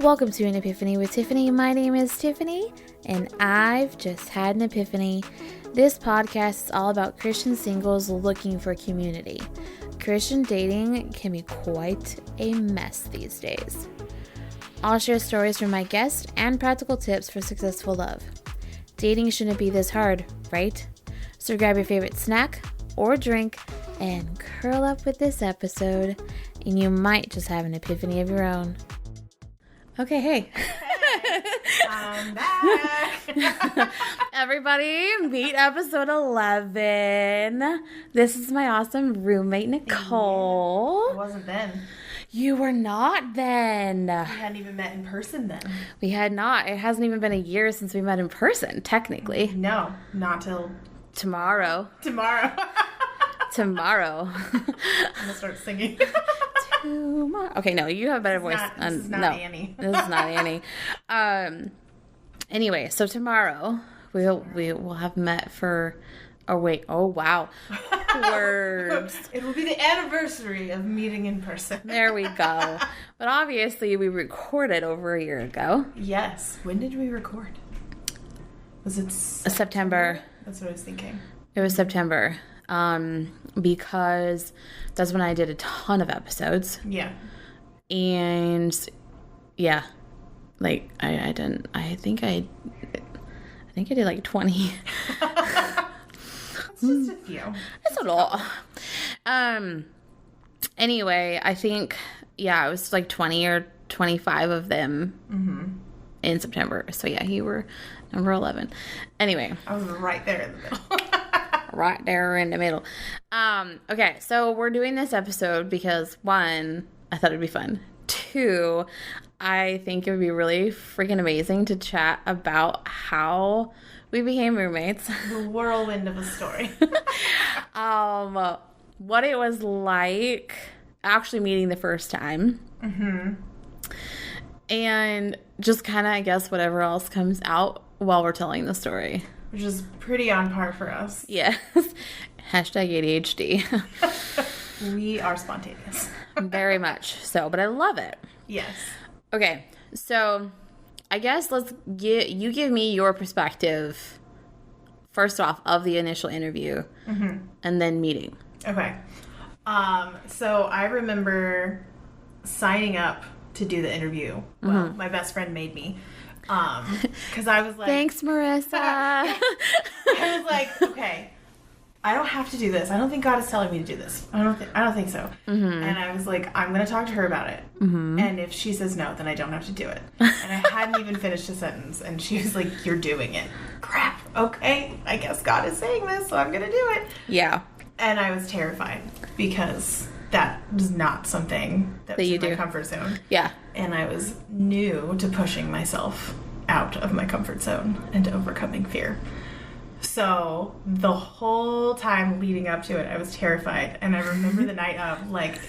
Welcome to An Epiphany with Tiffany. My name is Tiffany, and I've just had an epiphany. This podcast is all about Christian singles looking for community. Christian dating can be quite a mess these days. I'll share stories from my guests and practical tips for successful love. Dating shouldn't be this hard, right? So grab your favorite snack or drink and curl up with this episode, and you might just have an epiphany of your own. Okay, hey. I'm back. Everybody, meet episode 11. This is my awesome roommate, Nicole. I wasn't then. You were not then. We hadn't even met in person then. We had not. It hasn't even been a year since we met in person, technically. No, not till Tomorrow. tomorrow. Tomorrow. I'm gonna start singing. Tomorrow. Okay, no, you have a better voice. This is not no, Annie. This is not Annie. Anyway, so tomorrow we will have met for. Oh wait! Oh wow! Words. It will be the anniversary of meeting in person. There we go. But obviously, we recorded over a year ago. Yes. When did we record? Was it September? That's what I was thinking. It was September. Because that's when I did a ton of episodes. Yeah. And yeah, like I think I did like 20. It's just a few. That's a lot. Anyway, I think, yeah, it was like 20 or 25 of them in September. So yeah, you were number 11. Anyway. I was right there in the middle. Right there in the middle. Okay, so we're doing this episode because, one, I thought it'd be fun. Two, I think it would be really freaking amazing to chat about how we became roommates. The whirlwind of a story. What it was like actually meeting the first time. Mm-hmm. And just kind of, I guess, whatever else comes out while we're telling the story. Which is pretty on par for us. Yes. Hashtag ADHD. We are spontaneous. Very much so, but I love it. Yes. Okay, so I guess you give me your perspective, first off, of the initial interview, and then meeting. Okay. So I remember signing up to do the interview. Well, my best friend made me. Because I was like... Thanks, Marissa. I was like, okay, I don't have to do this. I don't think God is telling me to do this. I don't think so. And I was like, I'm going to talk to her about it. And if she says no, then I don't have to do it. And I hadn't even finished a sentence. And she was like, you're doing it. Crap. Okay. I guess God is saying this, so I'm going to do it. Yeah. And I was terrified because that was not something that was you in my do. comfort zone. Yeah. And I was new to pushing myself out of my comfort zone and to overcoming fear. So the whole time leading up to it, I was terrified. And I remember the night of like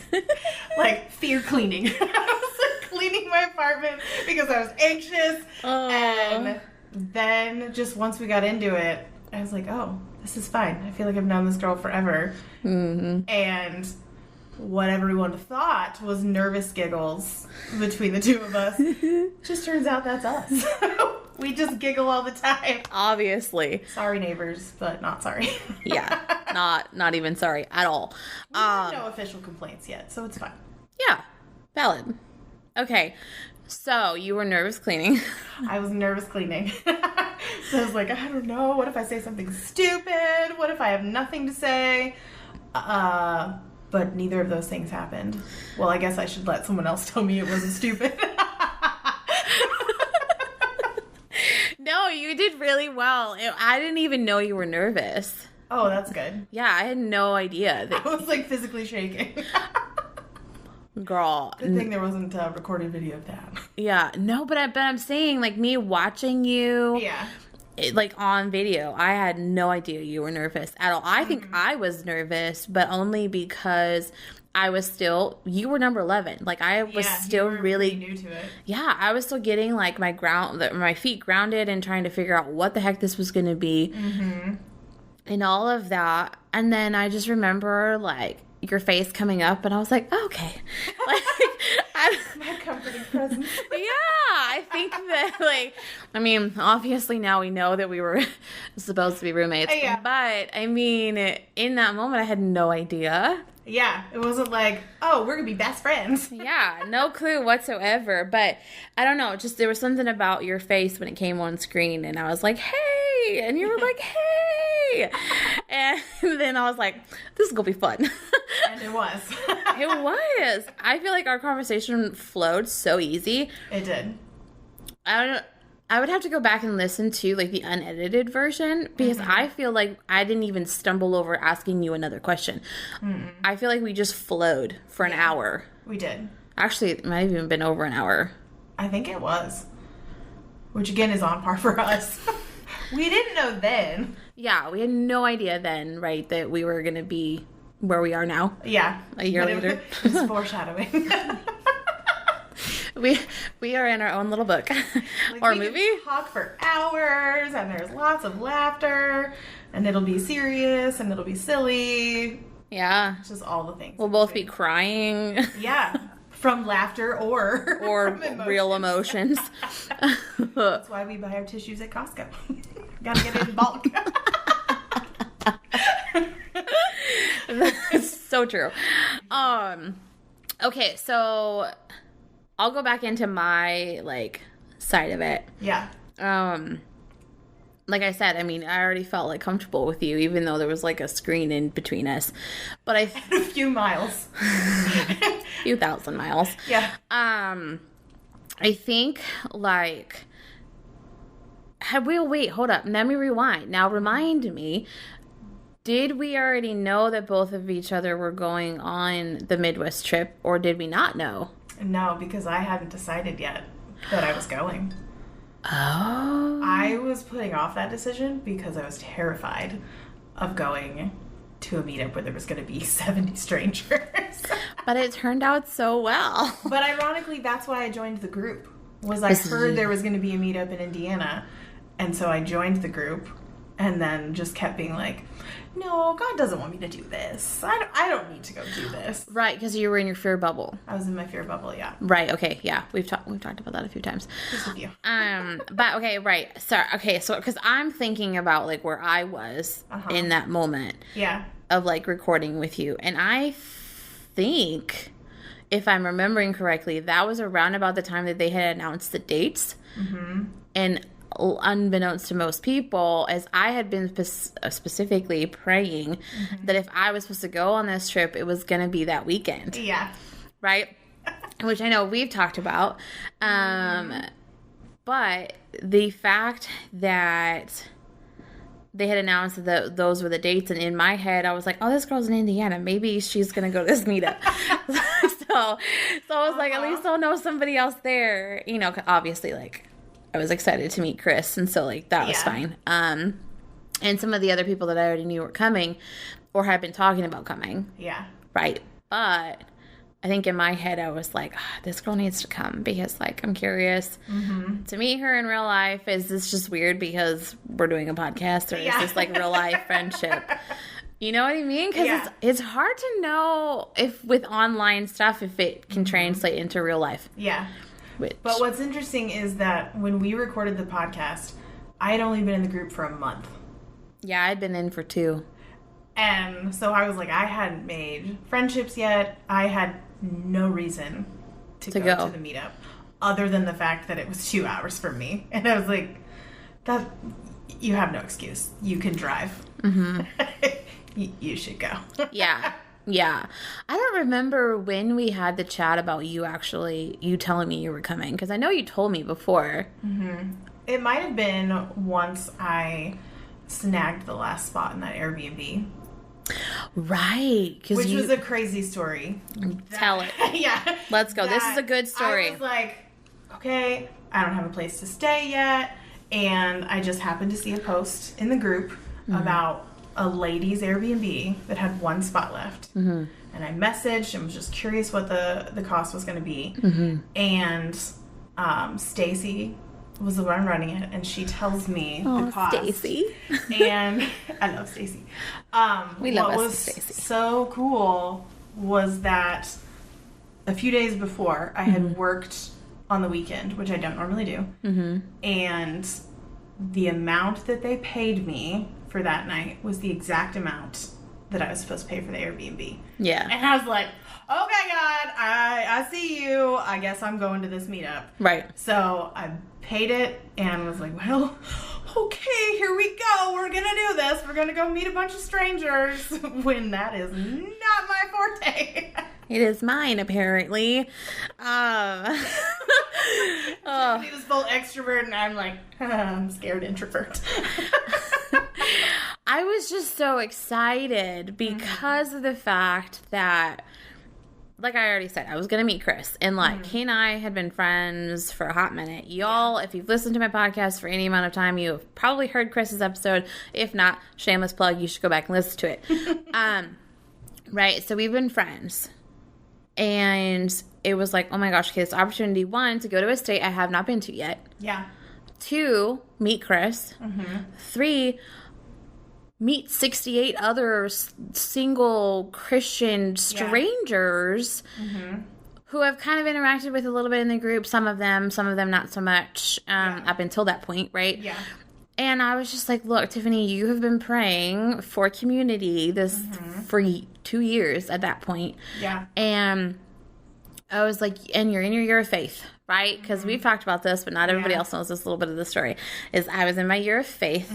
fear cleaning. I was like cleaning my apartment because I was anxious. And then just once we got into it, I was like, oh, this is fine. I feel like I've known this girl forever. And what everyone thought was nervous giggles between the two of us just turns out that's us. We just giggle all the time. Obviously. Sorry, neighbors, but not sorry. Yeah. Not even sorry at all. We have no official complaints yet, so it's fine. Yeah. Valid. Okay. So you were nervous cleaning. I was nervous cleaning. So I was like, I don't know. What if I say something stupid? What if I have nothing to say? But neither of those things happened. Well, I guess I should let someone else tell me it wasn't stupid. No, you did really well. I didn't even know you were nervous. Oh, that's good. Yeah, I had no idea. I was like physically shaking. Girl. Good thing there wasn't a recorded video of that. Yeah, no, but I'm saying, like, me watching you, Yeah. like, on video, I had no idea you were nervous at all. I think I was nervous, but only because I was still, you were number 11. Like, I was still you were really new to it. Yeah, I was still getting, like, my feet grounded and trying to figure out what the heck this was going to be. And all of that. And then I just remember, like, your face coming up, and I was like, oh, okay. Like, My comforting presence. Yeah, I think that, like, I mean, obviously now we know that we were supposed to be roommates. Yeah. But, I mean, in that moment, I had no idea. Yeah, it wasn't like, oh, we're going to be best friends. Yeah, no clue whatsoever. But, I don't know, just there was something about your face when it came on screen, and I was like, hey! And you were like, hey! And then I was like, this is going to be fun. And it was. It was. I feel like our conversation flowed so easy. It did. I would have to go back and listen to like the unedited version because I feel like I didn't even stumble over asking you another question. I feel like we just flowed for an hour. We did. Actually, it might have even been over an hour. I think it was. Which again is on par for us. We didn't know then. Yeah, we had no idea then, right, that we were going to be where we are now. Yeah. A year later. It was foreshadowing. We are in our own little book. Like, or we movie. can talk for hours, and there's lots of laughter, and it'll be serious, and it'll be silly. Yeah. Just all the things. We'll both be crying. Yeah. From laughter or from real emotions. That's why we buy our tissues at Costco. Gotta get it in bulk. That's so true. Okay, so I'll go back into my like side of it. Yeah. Like I said, I mean, I already felt like comfortable with you, even though there was like a screen in between us. But a few miles. A few thousand miles. Yeah. I think like wait, hold up. Let me rewind. Now remind me, did we already know that both of each other were going on the Midwest trip, or did we not know? No, because I hadn't decided yet that I was going. Oh. I was putting off that decision because I was terrified of going to a meetup where there was going to be 70 strangers. But it turned out so well. But ironically, that's why I joined the group. I heard there was going to be a meetup in Indiana, and so I joined the group and then just kept being like, no, God doesn't want me to do this. I don't need to go do this. Right, because you were in your fear bubble. I was in my fear bubble, yeah. Right, okay, yeah. We've talked about that a few times. Just with you. But okay, right. So because I'm thinking about like where I was in that moment. Yeah. Of like recording with you. And I think, if I'm remembering correctly, that was around about the time that they had announced the dates. Mm-hmm. And unbeknownst to most people, as I had been specifically praying that if I was supposed to go on this trip, it was going to be that weekend. Yeah. Right? Which I know we've talked about. But the fact that they had announced that those were the dates, and in my head, I was like, oh, this girl's in Indiana. Maybe she's going to go to this meetup. so I was like, at least I'll know somebody else there. You know, obviously, like, I was excited to meet Chris, and so like that was fine. And some of the other people that I already knew were coming or had been talking about coming. Yeah. Right. But I think in my head I was like, this girl needs to come because like I'm curious to meet her in real life. Is this just weird because we're doing a podcast, or is this like real life friendship? You know what I mean? Because it's hard to know if with online stuff if it can translate into real life. Yeah. But what's interesting is that when we recorded the podcast, I had only been in the group for a month. Yeah, I'd been in for 2. And so I was like, I hadn't made friendships yet. I had no reason to go to the meetup other than the fact that it was 2 hours from me. And I was like, that you have no excuse. You can drive. Mm-hmm. You should go. Yeah. I don't remember when we had the chat about you telling me you were coming, because I know you told me before. Mm-hmm. It might have been once I snagged the last spot in that Airbnb. Right. Which was a crazy story. Tell it. Yeah. Let's go. This is a good story. I was like, okay, I don't have a place to stay yet. And I just happened to see a post in the group about a ladies' Airbnb that had 1 spot left. Mm-hmm. And I messaged and was just curious what the cost was going to be. Mm-hmm. And Stacy was the one running it, and she tells me the cost. Stacy. And I love Stacy. We love what was Stacy. So cool was that a few days before I had worked on the weekend, which I don't normally do. Mm-hmm. And the amount that they paid me for that night was the exact amount that I was supposed to pay for the Airbnb. Yeah. And I was like, okay, God, I see you. I guess I'm going to this meetup. Right. So I paid it and was like, well, okay, here we go. We're going to do this. We're going to go meet a bunch of strangers when that is not my forte. It is mine, apparently. He was full extrovert and I'm like, I'm scared introvert. I was just so excited because of the fact that, like I already said, I was going to meet Chris. And, like, he and I had been friends for a hot minute. Y'all, if you've listened to my podcast for any amount of time, you have probably heard Chris's episode. If not, shameless plug, you should go back and listen to it. Right, so we've been friends. And it was like, oh, my gosh, okay, this opportunity, 1, to go to a state I have not been to yet. Yeah. 2, meet Chris. 3, meet 68 other single Christian strangers who I've kind of interacted with a little bit in the group. Some of them not so much up until that point, right? Yeah. And I was just like, look, Tiffany, you have been praying for community for 2 years at that point. Yeah. And I was like, and you're in your year of faith, right? Because we've talked about this, but not everybody else knows this little bit of the story. Is I was in my year of faith,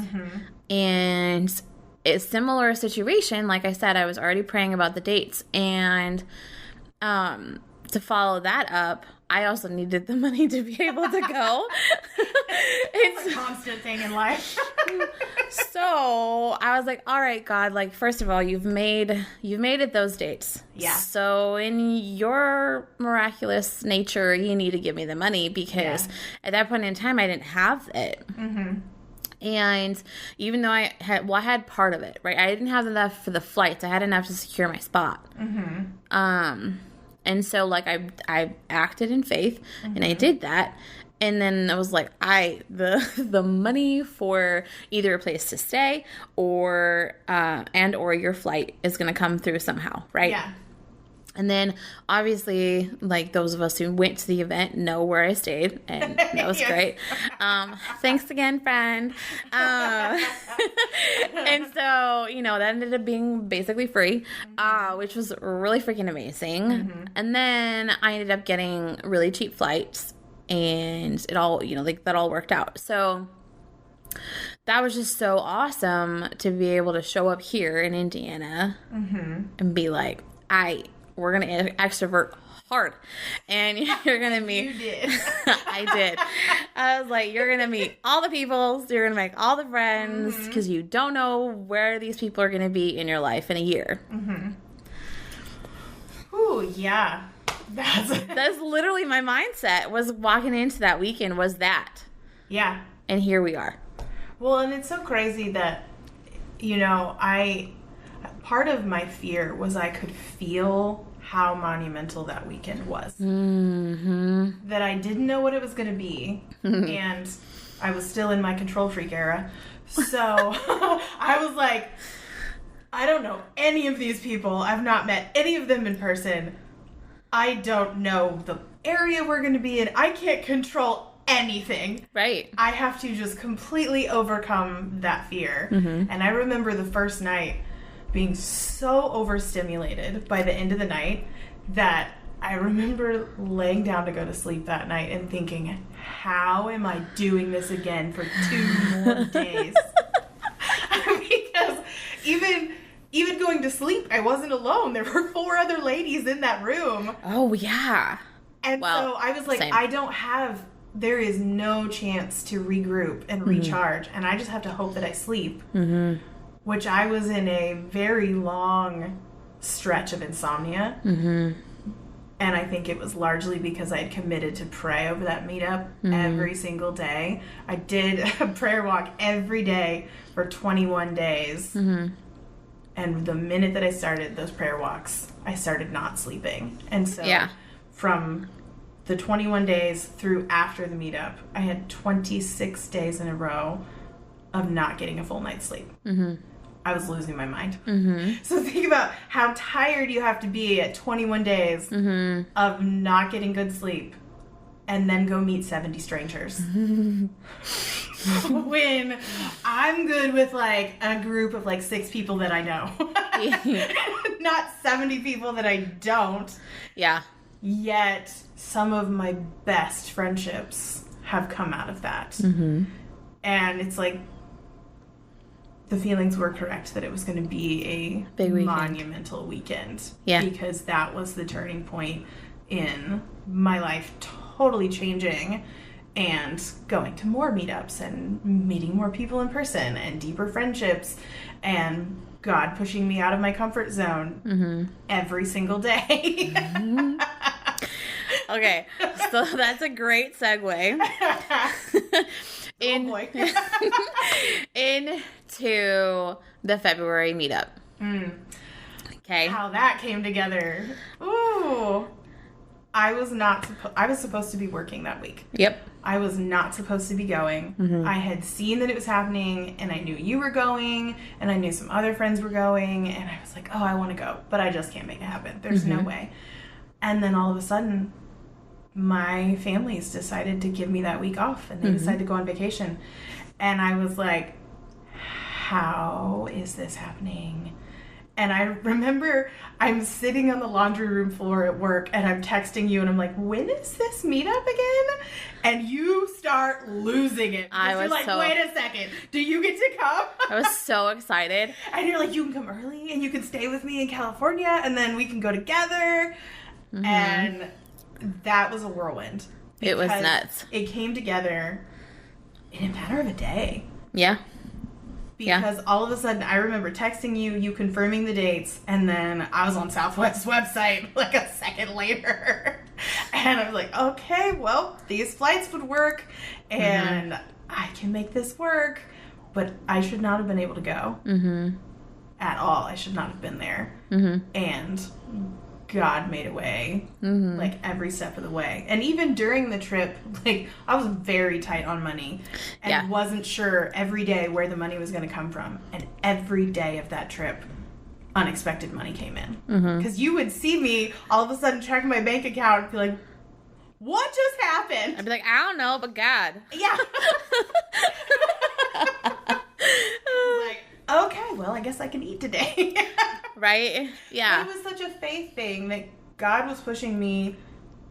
and a similar situation. Like I said, I was already praying about the dates, and to follow that up, I also needed the money to be able to go. It's a constant thing in life. So I was like, all right, God, like, first of all, you've made it those dates. Yeah. So in your miraculous nature, you need to give me the money, because at that point in time, I didn't have it. And even though I had part of it, right? I didn't have enough for the flights. I had enough to secure my spot. And so, like, I acted in faith, and I did that. And then I was like, the money for either a place to stay or your flight is going to come through somehow, right? Yeah. And then, obviously, like, those of us who went to the event know where I stayed, and that was great. Thanks again, friend. And so, that ended up being basically free, which was really freaking amazing. And then I ended up getting really cheap flights, and it all, that all worked out. So that was just so awesome to be able to show up here in Indiana and be like, we're going to extrovert hard, and you're going to meet. You did. I did. I was like, you're going to meet all the people. You're going to make all the friends, because you don't know where these people are going to be in your life in a year. Ooh, yeah. That's literally my mindset, was walking into that weekend was that. Yeah. And here we are. Well, and it's so crazy that, part of my fear was I could feel how monumental that weekend was. That I didn't know what it was going to be. And I was still in my control freak era. So I was like, I don't know any of these people. I've not met any of them in person. I don't know the area we're going to be in. I can't control anything. Right. I have to just completely overcome that fear. And I remember the first night being so overstimulated by the end of the night that I remember laying down to go to sleep that night and thinking, how am I doing this again for 2 more days? Because even going to sleep, I wasn't alone. There were 4 other ladies in that room. Oh, yeah. And so I was like, same. There is no chance to regroup and recharge, and I just have to hope that I sleep. Which I was in a very long stretch of insomnia. And I think it was largely because I had committed to pray over that meetup every single day. I did a prayer walk every day for 21 days. And the minute that I started those prayer walks, I started not sleeping. And so from the 21 days through after the meetup, I had 26 days in a row of not getting a full night's sleep. I was losing my mind. So think about how tired you have to be at 21 days of not getting good sleep and then go meet 70 strangers. When I'm good with like a group of like 6 people that I know. Not 70 people that I don't. Yeah. Yet some of my best friendships have come out of that. Mm-hmm. And it's like the feelings were correct that it was going to be a big weekend. Monumental weekend. Yeah. Because that was the turning point in my life, totally changing and going to more meetups and meeting more people in person and deeper friendships and God pushing me out of my comfort zone every single day. Okay, so that's a great segue into the February meetup. Okay. How that came together. Ooh. I was supposed to be working that week. Yep. I was not supposed to be going. I had seen that it was happening, and I knew you were going, and I knew some other friends were going, and I was like, oh, I want to go, but I just can't make it happen. There's no way. And then all of a sudden, my families decided to give me that week off, and they decided to go on vacation. And I was like, how is this happening? And I remember I'm sitting on the laundry room floor at work, and I'm texting you, and I'm like, when is this meetup again? And you start losing it. You're like, wait a second. Do you get to come? I was so excited. And you're like, you can come early, and you can stay with me in California, and then we can go together. And that was a whirlwind. It was nuts. It came together in a matter of a day. Yeah. Because all of a sudden, I remember texting you confirming the dates, and then I was on Southwest's website like a second later. And I was like, okay, well, these flights would work, and I can make this work. But I should not have been able to go at all. I should not have been there. And God made a way, like every step of the way. And even during the trip, like I was very tight on money and wasn't sure every day where the money was going to come from. And every day of that trip, unexpected money came in. Because you would see me all of a sudden checking my bank account and be like, what just happened? I'd be like, I don't know, but God. Yeah. Like, okay, well, I guess I can eat today. Right? Yeah. But it was such a faith thing that God was pushing me,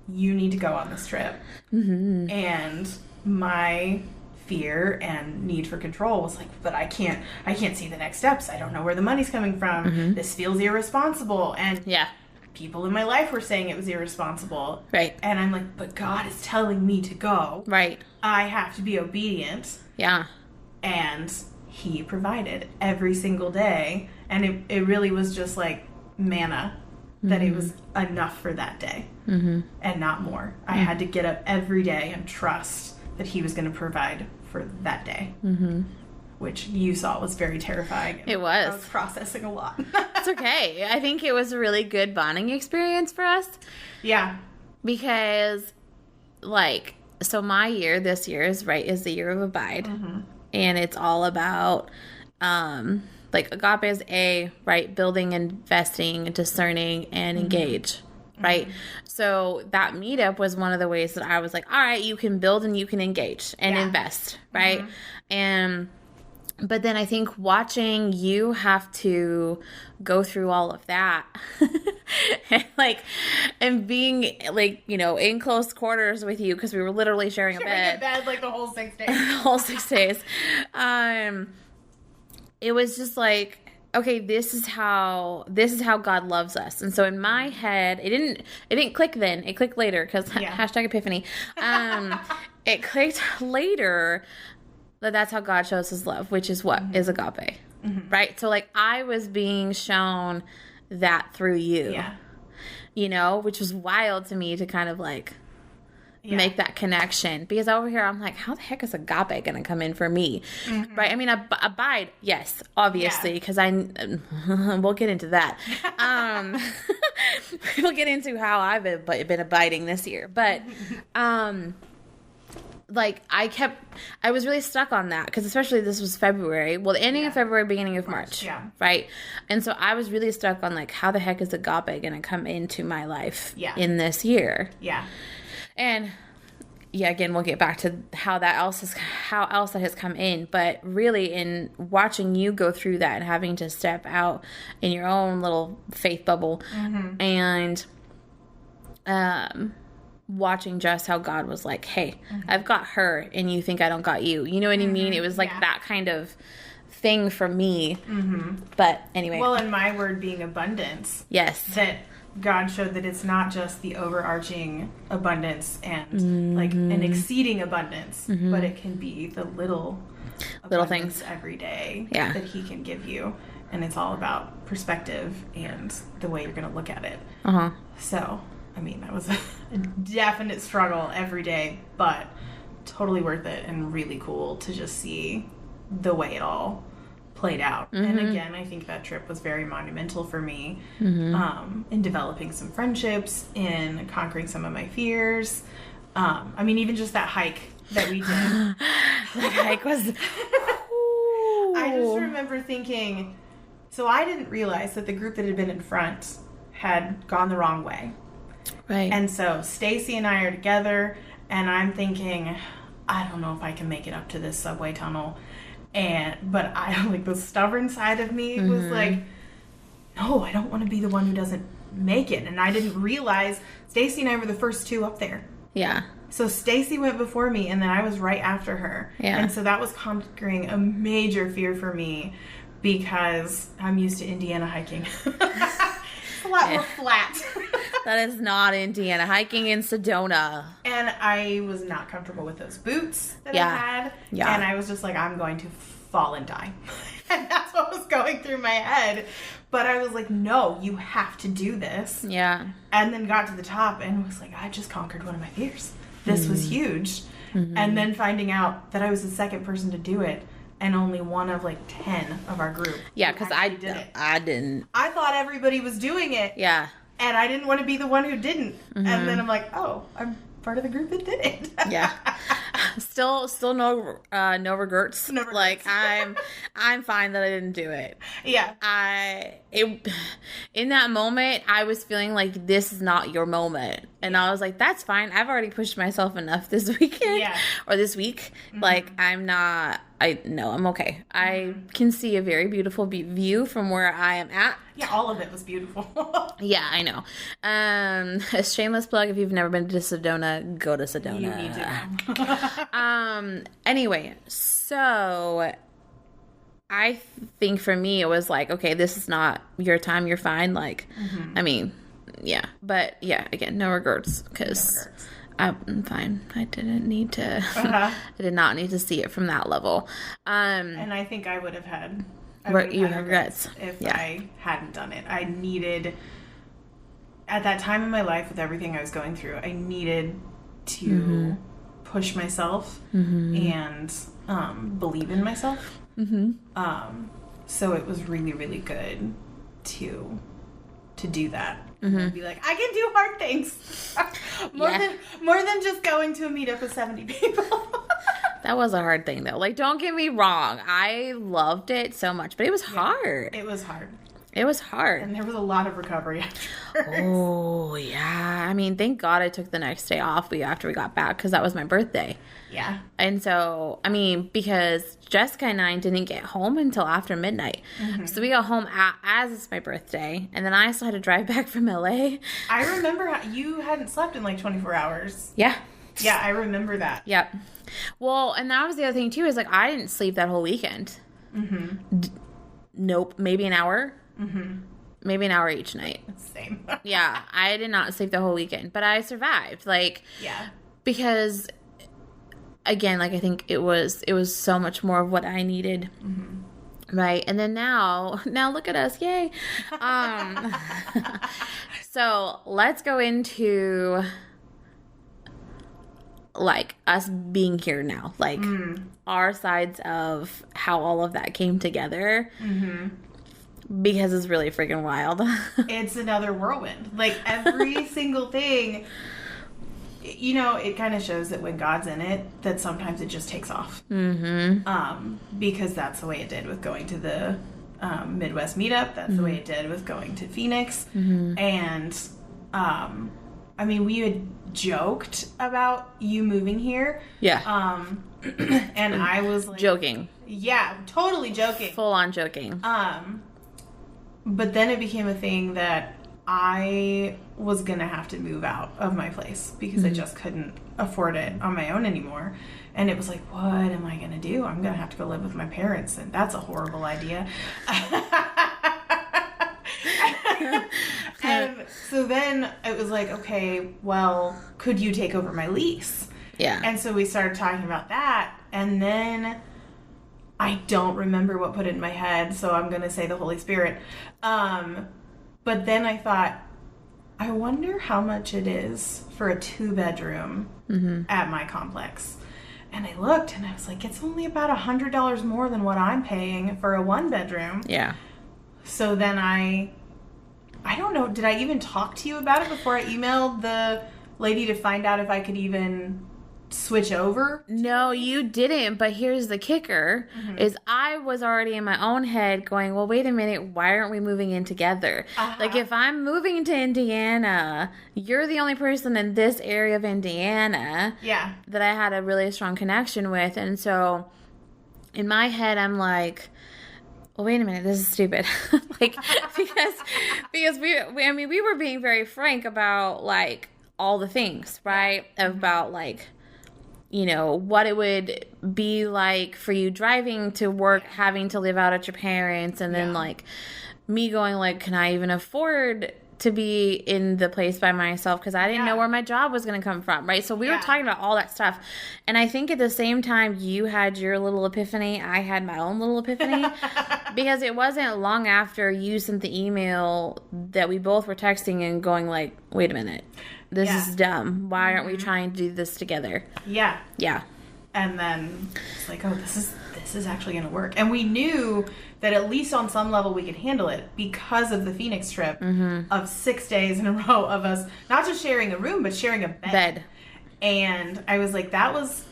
you need to go on this trip. And my fear and need for control was like, but I can't see the next steps. I don't know where the money's coming from. This feels irresponsible. And people in my life were saying it was irresponsible. Right. And I'm like, but God is telling me to go. Right. I have to be obedient. Yeah. And He provided every single day. And it really was just like manna, that it was enough for that day and not more. I had to get up every day and trust that He was going to provide for that day, which you saw was very terrifying. It was. I was processing a lot. It's okay. I think it was a really good bonding experience for us. Yeah. Because, like, so my year this year is the year of Abide. And it's all about, like, agape is right, building, investing, discerning, and engage, right? So that meetup was one of the ways that I was like, all right, you can build and you can engage and invest, right? But then I think watching you have to go through all of that and being like, you know, in close quarters with you, because we were literally sharing a bed like the whole 6 days. the whole 6 days. It was just like, okay, this is how God loves us. And so in my head, it didn't click then. It clicked later because hashtag Epiphany. It clicked later that that's how God shows His love, which is what is agape, right? So like I was being shown that through you, you know, which was wild to me to kind of like make that connection, because over here I'm like, how the heck is agape gonna come in for me, right? I mean, abide, yes, obviously, because we'll get into that. We'll get into how I've been abiding this year, but like I was really stuck on that, because especially this was February, well, the ending of February, beginning of March, right? And so I was really stuck on like, how the heck is agape gonna come into my life in this year? And yeah, again, we'll get back to how else that has come in. But really, in watching you go through that and having to step out in your own little faith bubble, and watching just how God was like, hey, I've got her, and you think I don't got you. You know what I mean? It was like that kind of thing for me. But anyway. Well, and my word being abundance. Yes. That God showed that it's not just the overarching abundance and like an exceeding abundance, but it can be the little things every day that he can give you. And it's all about perspective and the way you're going to look at it. So, I mean, that was a definite struggle every day, but totally worth it and really cool to just see the way it all played out. And again, I think that trip was very monumental for me in developing some friendships, in conquering some of my fears. I mean, even just that hike that we did. That hike was... I just remember thinking, so I didn't realize that the group that had been in front had gone the wrong way. Right. And so Stacy and I are together, and I'm thinking, I don't know if I can make it up to this subway tunnel. But I, like, the stubborn side of me was like, no, I don't want to be the one who doesn't make it. And I didn't realize Stacy and I were the first two up there. Yeah. So Stacy went before me, and then I was right after her. Yeah. And so that was conquering a major fear for me because I'm used to Indiana hiking. It's a lot more flat. That is not Indiana. Hiking in Sedona. And I was not comfortable with those boots that I had. Yeah. And I was just like, I'm going to fall and die. And that's what was going through my head. But I was like, no, you have to do this. Yeah. And then got to the top and was like, I just conquered one of my fears. This was huge. And then finding out that I was the second person to do it. And only one of like 10 of our group. Yeah, because I didn't. I thought everybody was doing it. Yeah. And I didn't want to be the one who didn't. And then I'm like, oh, I'm part of the group that did it. Yeah. Still no regrets. No regrets. Like I'm fine that I didn't do it. Yeah. In that moment, I was feeling like this is not your moment. And I was like, that's fine. I've already pushed myself enough this weekend or this week. Like I'm okay. I can see a very beautiful view from where I am at. Yeah, all of it was beautiful. Yeah, I know. A shameless plug, if you've never been to Sedona, go to Sedona. You need to. Anyway, so I think for me it was like, okay, this is not your time, you're fine. Like, I mean, yeah. But yeah, again, no regrets because I'm fine. I didn't need to. I did not need to see it from that level. And I think I would have had. regrets if I hadn't done it. I needed, at that time in my life with everything I was going through, I needed to push myself and believe in myself. So it was really, really good to do that. And be like, I can do hard things. more than just going to a meetup with 70 people. That was a hard thing, though. Like, don't get me wrong. I loved it so much, but it was hard. It was hard. It was hard. And there was a lot of recovery afterwards. Oh, yeah. I mean, thank God I took the next day off after we got back because that was my birthday. Yeah. And so, I mean, because Jessica and I didn't get home until after midnight. So we got home as it's my birthday. And then I still had to drive back from LA. I remember you hadn't slept in like 24 hours. Yeah. Yeah, I remember that. Yep. Well, and that was the other thing, too, is like I didn't sleep that whole weekend. Nope. Maybe an hour. Maybe an hour each night. Same. Yeah, I did not sleep the whole weekend, but I survived. Like, because again, like I think it was so much more of what I needed. Right. And then now look at us. Yay. So let's go into like us being here now, like our sides of how all of that came together. Because it's really freaking wild. It's another whirlwind. Like every single thing, you know, it kind of shows that when God's in it, that sometimes it just takes off. Because that's the way it did with going to the Midwest meetup. That's the way it did with going to Phoenix. And I mean, we had joked about you moving here. Yeah. And I was like... Joking. Yeah, totally joking. Full on joking. But then it became a thing that I was going to have to move out of my place because I just couldn't afford it on my own anymore. And it was like, what am I going to do? I'm going to have to go live with my parents, and that's a horrible idea. And so then it was like, okay, well, could you take over my lease? Yeah. And so we started talking about that, and then I don't remember what put it in my head, so I'm going to say the Holy Spirit. But then I thought, I wonder how much it is for a 2-bedroom at my complex. And I looked, and I was like, it's only about $100 more than what I'm paying for a 1-bedroom. Yeah. So then I don't know, did I even talk to you about it before I emailed the lady to find out if I could even switch over? No, you didn't, but here's the kicker, is I was already in my own head going, well, wait a minute, why aren't we moving in together? Like, if I'm moving to Indiana, you're the only person in this area of Indiana that I had a really strong connection with, and so in my head, I'm like, well, wait a minute, this is stupid. Like, because we were being very frank about, like, all the things, right? About, like, you know, what it would be like for you driving to work, having to live out at your parents, and then, like, me going, like, can I even afford to be in the place by myself? Because I didn't know where my job was going to come from, right? So we were talking about all that stuff. And I think at the same time you had your little epiphany, I had my own little epiphany. Because it wasn't long after you sent the email that we both were texting and going, like, wait a minute. This is dumb. Why aren't we trying to do this together? Yeah. Yeah. And then it's like, oh, this is actually going to work. And we knew that at least on some level we could handle it because of the Phoenix trip of 6 days in a row of us not just sharing a room, but sharing a bed. And I was like, that was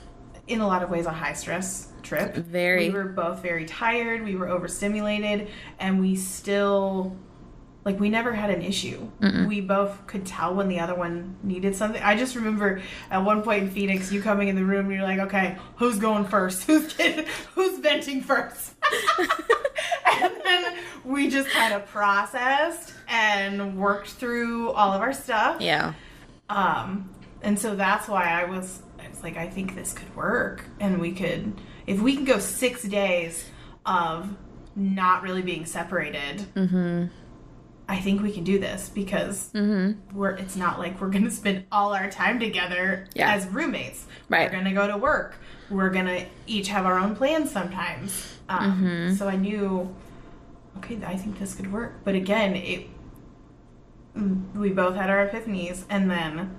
in a lot of ways a high stress trip. Very. We were both very tired. We were overstimulated, and we still... Like, we never had an issue. We both could tell when the other one needed something. I just remember at one point in Phoenix, you coming in the room and you're like, okay, who's going first? Who's venting first? And then we just kind of processed and worked through all of our stuff. Yeah. And so that's why I was like, I think this could work. And we could, if we can go 6 days of not really being separated, I think we can do this because it's not like we're going to spend all our time together as roommates. Right. We're going to go to work. We're going to each have our own plans sometimes. So I knew, okay, I think this could work. But again, we both had our epiphanies, and then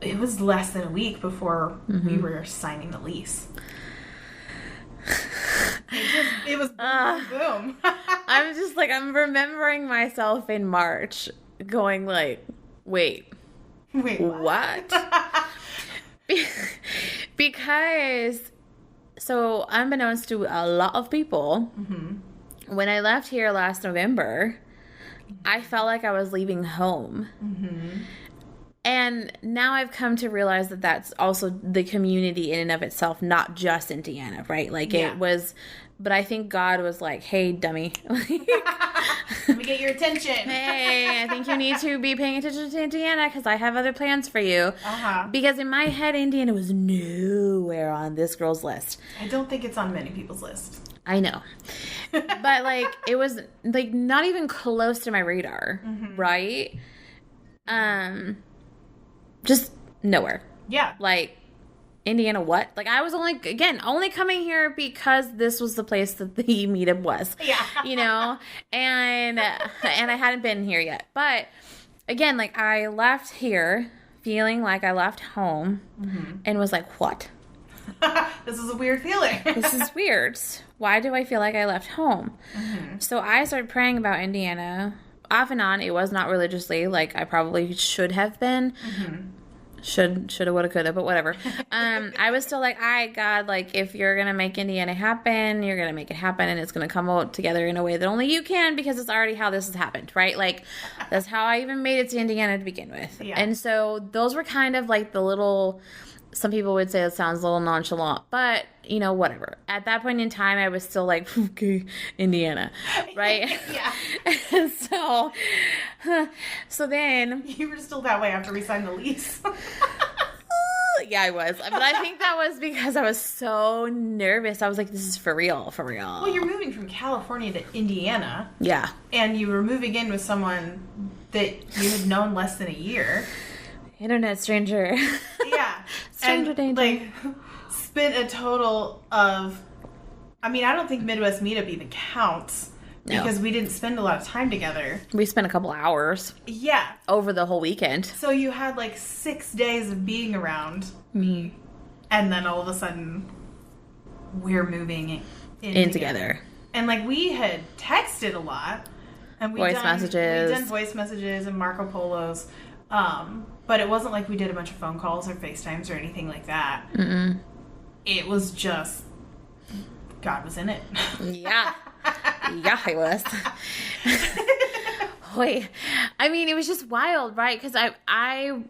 it was less than a week before we were signing the lease. It was boom. I'm just like, I'm remembering myself in March going like, wait, what? Because, so unbeknownst to a lot of people, when I left here last November, I felt like I was leaving home. And now I've come to realize that that's also the community in and of itself, not just Indiana, right? Like it was, but I think God was like, hey, dummy. Let me get your attention. Hey, I think you need to be paying attention to Indiana because I have other plans for you. Because in my head, Indiana was nowhere on this girl's list. I don't think it's on many people's list. I know. But like, it was like not even close to my radar, right? Just nowhere. Yeah. Like, Indiana what? Like, I was only coming here because this was the place that the meetup was. Yeah. You know? And I hadn't been here yet. But, again, like, I left here feeling like I left home and was like, what? This is a weird feeling. This is weird. Why do I feel like I left home? So I started praying about Indiana. Off and on, it was not religiously like I probably should have been. Shoulda, woulda, coulda, but whatever. I was still like, all right, God, like, if you're going to make Indiana happen, you're going to make it happen, and it's going to come out together in a way that only you can, because it's already how this has happened, right? Like, that's how I even made it to Indiana to begin with. Yeah. And so those were kind of like the little, some people would say it sounds a little nonchalant, but, you know, whatever. At that point in time, I was still like, okay, Indiana, right? Yeah. And so then... You were still that way after we signed the lease. Yeah, I was. But I think that was because I was so nervous. I was like, this is for real, for real. Well, you're moving from California to Indiana. Yeah. And you were moving in with someone that you had known less than a year. Internet stranger. Yeah. Stranger and, danger. Like, spent a total of... I mean, I don't think Midwest Meetup even counts. No. Because we didn't spend a lot of time together. We spent a couple hours. Yeah. Over the whole weekend. So you had like 6 days of being around. Me. And then all of a sudden, we're moving in together. And like we had texted a lot. And Voice messages. We'd done voice messages and Marco Polos. But it wasn't like we did a bunch of phone calls or FaceTimes or anything like that. Mm-mm. It was just, God was in it. Yeah. Yeah, I was. Wait, I mean, it was just wild, right? Because I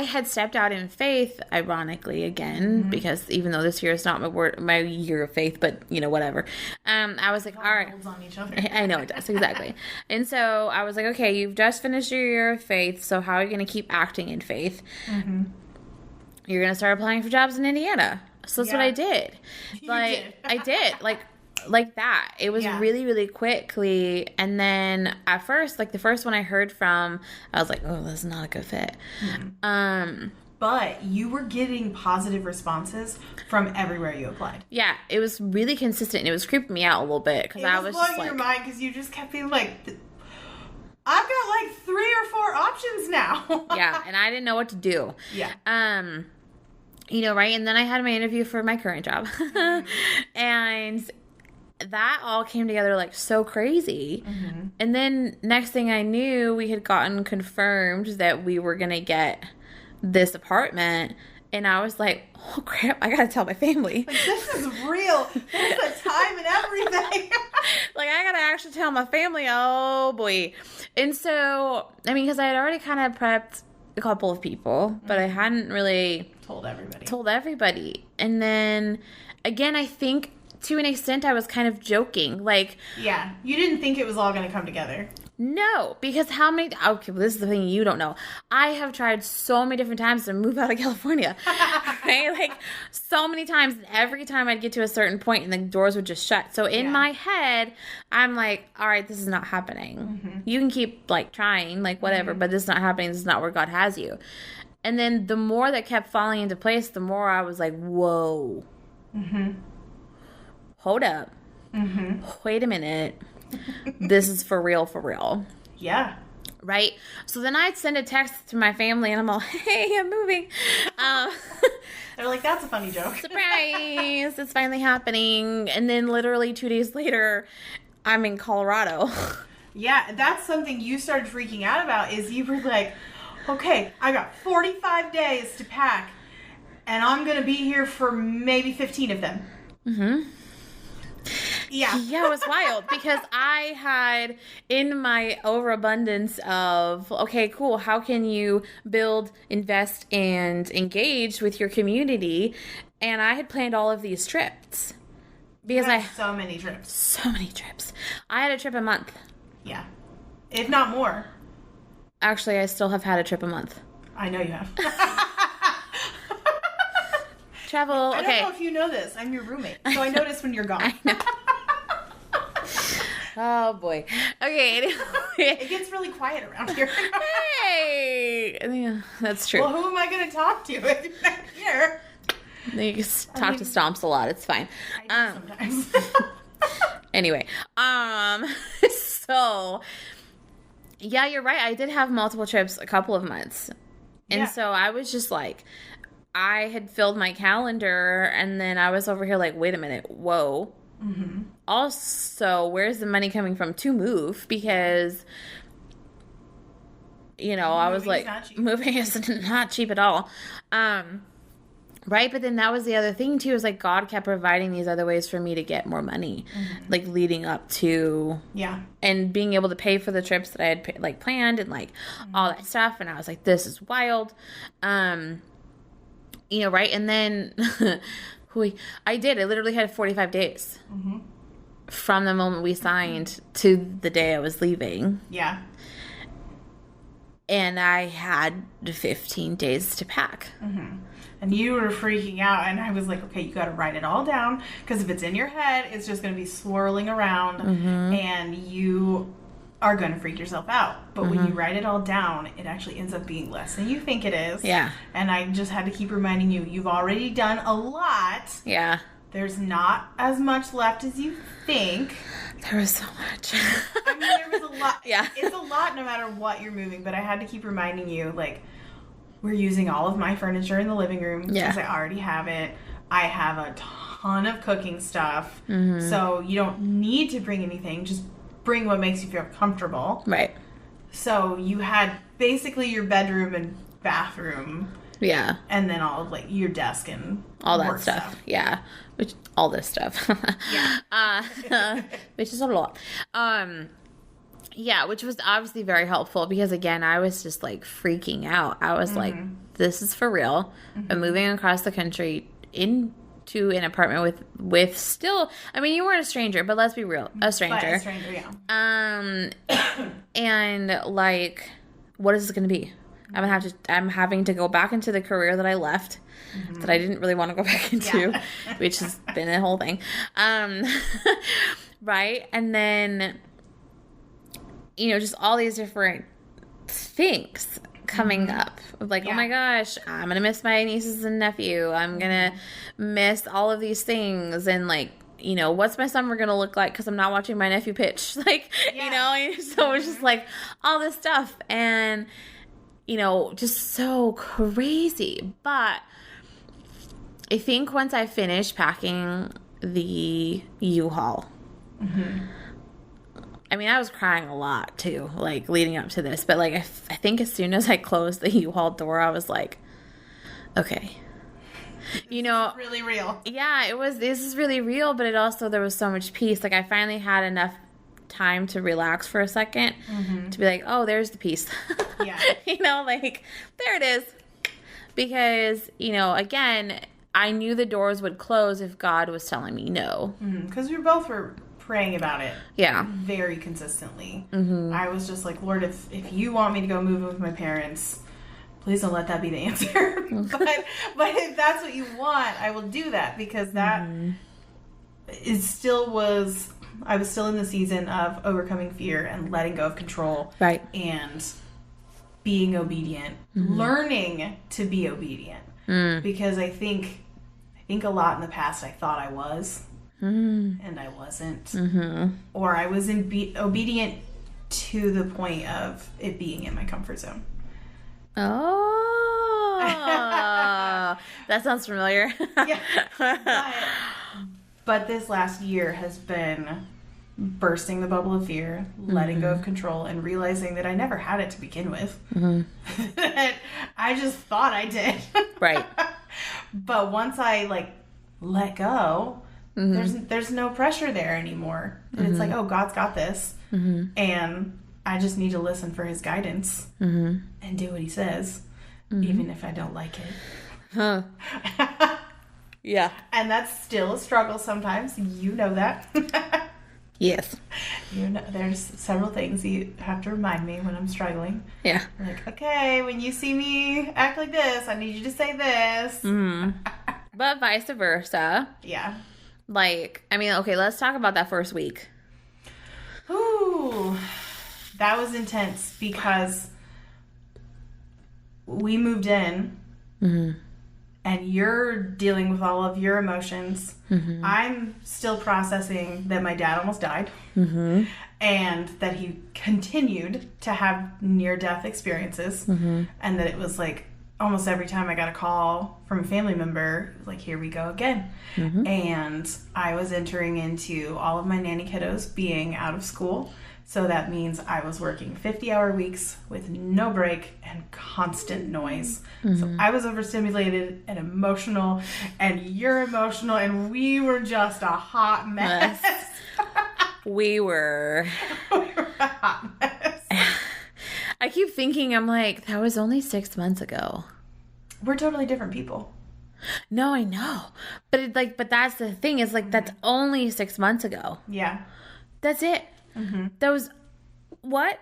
had stepped out in faith, ironically, again, because even though this year is not my year of faith, but, you know, whatever. I was like, all right. On each other. I know it does, exactly. And so I was like, okay, you've just finished your year of faith, so how are you going to keep acting in faith? Mm-hmm. You're going to start applying for jobs in Indiana. So that's what I did. Did. I did. Like that. It was really, really quickly. And then at first, like the first one I heard from, I was like, oh, this is not a good fit. Mm-hmm. But you were getting positive responses from everywhere you applied. Yeah, it was really consistent. And it was creeping me out a little bit because I was blowing just like, your mind because you just kept being like, I've got like 3 or 4 options now. Yeah, and I didn't know what to do. Yeah. You know, right? And then I had my interview for my current job. And that all came together like so crazy. Mm-hmm. And then next thing I knew, we had gotten confirmed that we were going to get this apartment. And I was like, oh crap, I got to tell my family. Like, this is real. This is the time and everything. Like, I got to actually tell my family. Oh boy. And so, I mean, because I had already kind of prepped a couple of people, but I hadn't really told everybody. And then again, I think to an extent I was kind of joking. Like, yeah, you didn't think it was all going to come together. No, because how many... Okay, well, this is the thing you don't know. I have tried so many different times to move out of California. Right? Like, so many times. And every time I'd get to a certain point and the doors would just shut. So in my head, I'm like, all right, this is not happening. Mm-hmm. You can keep, like, trying, like, whatever, but this is not happening. This is not where God has you. And then the more that kept falling into place, the more I was like, whoa. Mm-hmm. Hold up. Mm-hmm. Wait a minute. This is for real, for real. Yeah. Right? So then I'd send a text to my family and I'm all, hey, I'm moving. They're like, that's a funny joke. Surprise! It's finally happening. And then literally 2 days later, I'm in Colorado. Yeah, that's something you started freaking out about is you were like, okay, I got 45 days to pack and I'm going to be here for maybe 15 of them. Mm-hmm. Yeah. Yeah, it was wild because I had in my overabundance of, okay, cool, how can you build, invest, and engage with your community? And I had planned all of these trips. Because so many trips. So many trips. I had a trip a month. Yeah. If not more. Actually, I still have had a trip a month. I know you have. Travel, okay. I don't know if you know this. I'm your roommate. So I notice when you're gone. I know. Oh, boy. Okay. Anyway. It gets really quiet around here. Hey! Yeah, that's true. Well, who am I going to talk to if you're not here? You can talk to Stomps a lot. It's fine. I do sometimes. Anyway. So, yeah, you're right. I did have multiple trips a couple of months. And so I was just like... I had filled my calendar, and then I was over here like, wait a minute, whoa. Mm-hmm. Also, where's the money coming from to move? Because I was like, moving is not cheap at all. Right. But then that was the other thing too, is like God kept providing these other ways for me to get more money, like leading up to, and being able to pay for the trips that I had planned and like all that stuff. And I was like, this is wild. Right. And then I literally had 45 days from the moment we signed to the day I was leaving. Yeah. And I had 15 days to pack. And you were freaking out, and I was like, okay, you got to write it all down, because if it's in your head, it's just going to be swirling around, and you are going to freak yourself out. But when you write it all down, it actually ends up being less than you think it is. Yeah. And I just had to keep reminding you, you've already done a lot. Yeah. There's not as much left as you think. There was so much. I mean, there was a lot. Yeah. It's a lot no matter what you're moving, but I had to keep reminding you, like, we're using all of my furniture in the living room because I already have it. I have a ton of cooking stuff. So you don't need to bring anything. Just bring what makes you feel comfortable. Right. So you had basically your bedroom and bathroom. Yeah. And then all of your desk and all that stuff. Yeah. All this stuff. Yeah. Which is a lot. Yeah, which was obviously very helpful because, again, I was just, freaking out. I was like, this is for real. I'm moving across the country into an apartment with still, I mean, you weren't a stranger, but let's be real, a stranger. But a stranger, yeah. And, what is this going to be? I'm having to go back into the career that I left, that I didn't really want to go back into, which has been a whole thing. Right? And then, just all these different things coming up. Oh my gosh, I'm going to miss my nieces and nephew. I'm going to miss all of these things. And what's my summer going to look like? Because I'm not watching my nephew pitch. So it's just all this stuff. And, just so crazy. But I think once I finished packing the U-Haul, I mean, I was crying a lot, too, leading up to this. But, I think as soon as I closed the U-Haul door, I was like, okay. It's really real. Yeah, this is really real, but there was so much peace. I finally had enough time to relax for a second to be like, oh, there's the peace. Yeah. There it is. Because, again, I knew the doors would close if God was telling me no. Because we both were praying about it very consistently. I was just like, Lord, if you want me to go move in with my parents, please don't let that be the answer. but if that's what you want, I will do that, because that I was still in the season of overcoming fear and letting go of control, right, and being obedient, learning to be obedient, because I think a lot in the past I thought I was. And I wasn't. Or I was obedient to the point of it being in my comfort zone. Oh. That sounds familiar. Yeah. But this last year has been bursting the bubble of fear, letting go of control, and realizing that I never had it to begin with. I just thought I did. Right. But once I let go, there's no pressure there anymore. It's like, oh, God's got this. And I just need to listen for his guidance and do what he says, even if I don't like it. Yeah. And that's still a struggle sometimes. You know that. Yes. There's several things you have to remind me when I'm struggling. Yeah. Okay, when you see me act like this, I need you to say this. But vice versa. Yeah. Okay, let's talk about that first week. Ooh, that was intense because we moved in and you're dealing with all of your emotions. I'm still processing that my dad almost died and that he continued to have near-death experiences and that it was almost every time I got a call from a family member, here we go again. And I was entering into all of my nanny kiddos being out of school So that means I was working 50-hour weeks with no break and constant noise. So I was overstimulated and emotional, and you're emotional, and we were just a hot mess. We were. We were a hot mess. I keep thinking, I'm like, that was only 6 months ago. We're totally different people. No, I know. But but that's the thing. It's like, that's only 6 months ago. Yeah. That's it. Those, what?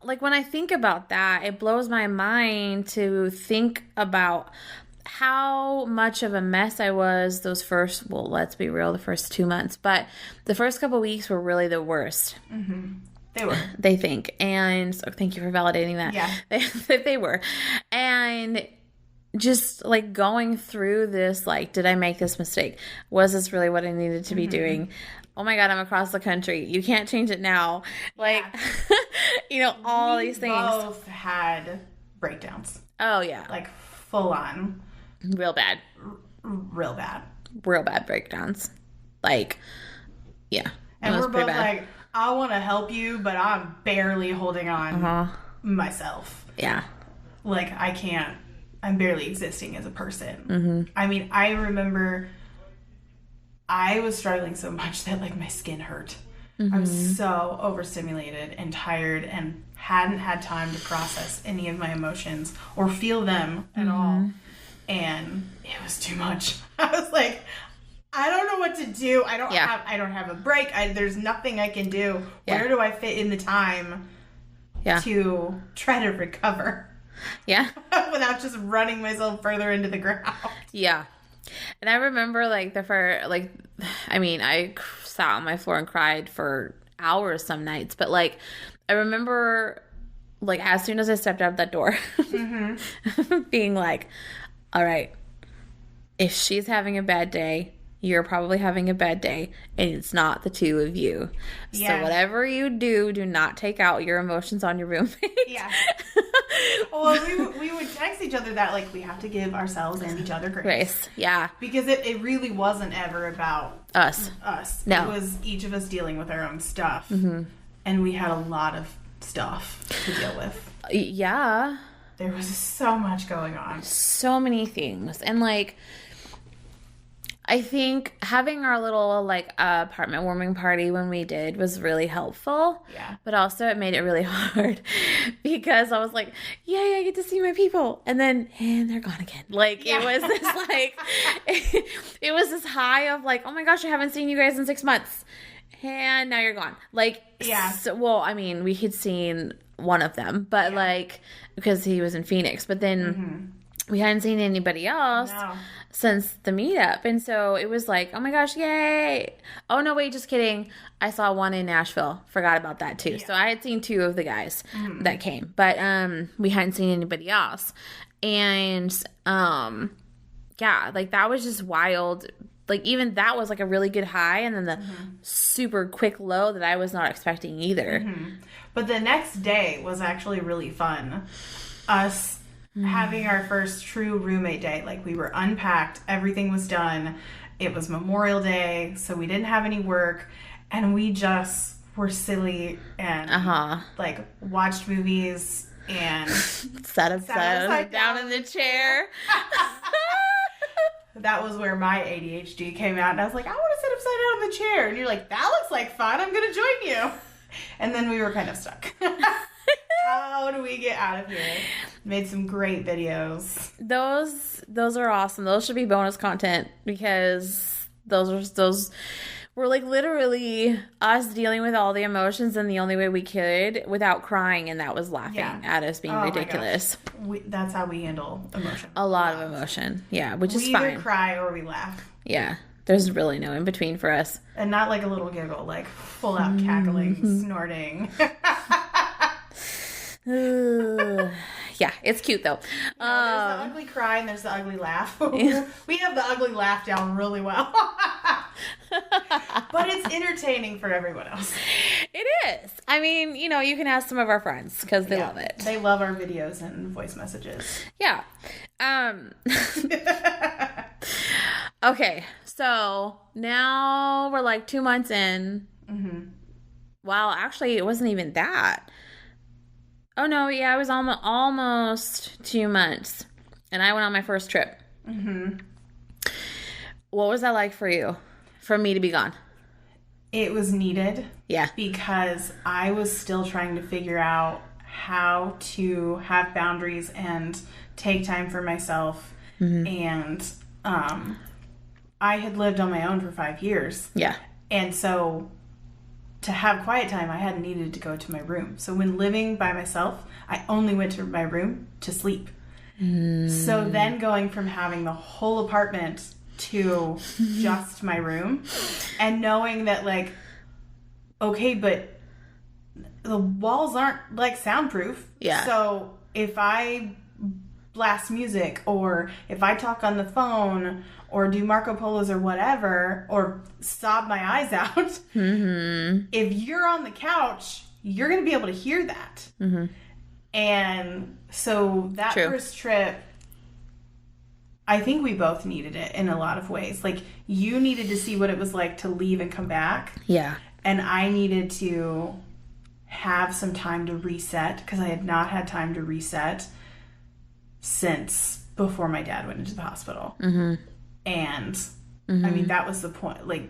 Like, when I think about that, it blows my mind to think about how much of a mess I was those first, well, let's be real, the first 2 months. But the first couple weeks were really the worst. They were. They think. And so thank you for validating that. Yeah. They were. And just like going through this, like, did I make this mistake? Was this really what I needed to be doing? Oh my God, I'm across the country. You can't change it now. Like, all these things. We both had breakdowns. Oh, yeah. Like, full on. Real bad. Real bad. Real bad breakdowns. Like, yeah. And we're both like, I want to help you, but I'm barely holding on myself. Yeah. Like, I'm barely existing as a person. I mean, I remember I was struggling so much that, like, my skin hurt. I was so overstimulated and tired and hadn't had time to process any of my emotions or feel them at all. And it was too much. I was like, I don't know what to do. I don't have a break. There's nothing I can do. Yeah. Where do I fit in the time to try to recover? Yeah. Without just running myself further into the ground. Yeah. And I remember, like, I sat on my floor and cried for hours some nights. But, like, I remember, like, as soon as I stepped out that door, being like, all right, if she's having a bad day, you're probably having a bad day, and it's not the two of you. Yeah. So whatever you do not take out your emotions on your roommate. Yeah. Well, we would text each other that, like, we have to give ourselves and each other grace. Yeah. Because it really wasn't ever about us. No. It was each of us dealing with our own stuff. And we had a lot of stuff to deal with. Yeah. There was so much going on. So many things. And, like, I think having our little, like, apartment warming party when we did was really helpful. Yeah. But also it made it really hard because I was like, yay, I get to see my people. And they're gone again. Like, it was this, like, it was this high of, like, oh my gosh, I haven't seen you guys in 6 months. And now you're gone. Like, yeah. So, well, I mean, we had seen one of them, but, like, because he was in Phoenix. But then we hadn't seen anybody else. No. Since the meetup. And so it was like, oh my gosh, yay. Oh no, wait, just kidding. I saw one in Nashville. Forgot about that too. Yeah. So I had seen 2 of the guys that came, but we hadn't seen anybody else. And yeah, like that was just wild. Like even that was like a really good high, and then the super quick low that I was not expecting either. But the next day was actually really fun. Us having our first true roommate day. Like, we were unpacked, everything was done. It was Memorial Day, so we didn't have any work, and we just were silly and like watched movies and sat upside down in the chair. That was where my ADHD came out, and I was like, I want to sit upside down in the chair, and you're like, that looks like fun, I'm gonna join you. And then we were kind of stuck. How do we get out of here? Made some great videos. Those are awesome. Those should be bonus content, because those were like literally us dealing with all the emotions in the only way we could without crying, and that was laughing at us being ridiculous. That's how we handle emotion. A lot of emotion. Yeah, which is fine. We either cry or we laugh. Yeah. There's really no in between for us. And not like a little giggle, like full out cackling, snorting. Yeah, it's cute though. There's the ugly cry and there's the ugly laugh. We have the ugly laugh down really well. But it's entertaining for everyone else. It is. I mean, you can ask some of our friends because they love it. They love our videos and voice messages. Yeah. Okay, so now we're like 2 months in. Well, actually, it wasn't even that. Oh, no, yeah, it was almost 2 months. And I went on my first trip. Mm-hmm. What was that like for you? For me to be gone? It was needed. Yeah. Because I was still trying to figure out how to have boundaries and take time for myself. Mm-hmm. And I had lived on my own for 5 years. Yeah. And so to have quiet time, I hadn't needed to go to my room. So when living by myself, I only went to my room to sleep. So then going from having the whole apartment to just my room and knowing that, like, okay, but the walls aren't, like, soundproof. Yeah. So if I blast music or if I talk on the phone or do Marco Polos or whatever or sob my eyes out, mm-hmm. if you're on the couch, you're going to be able to hear that. Mm-hmm. And so that True. First trip, I think we both needed it in a lot of ways. Like, you needed to see what it was like to leave and come back. Yeah. And I needed to have some time to reset because I had not had time to reset since before my dad went into the hospital. Mm-hmm. And, mm-hmm. I mean, that was the point. Like,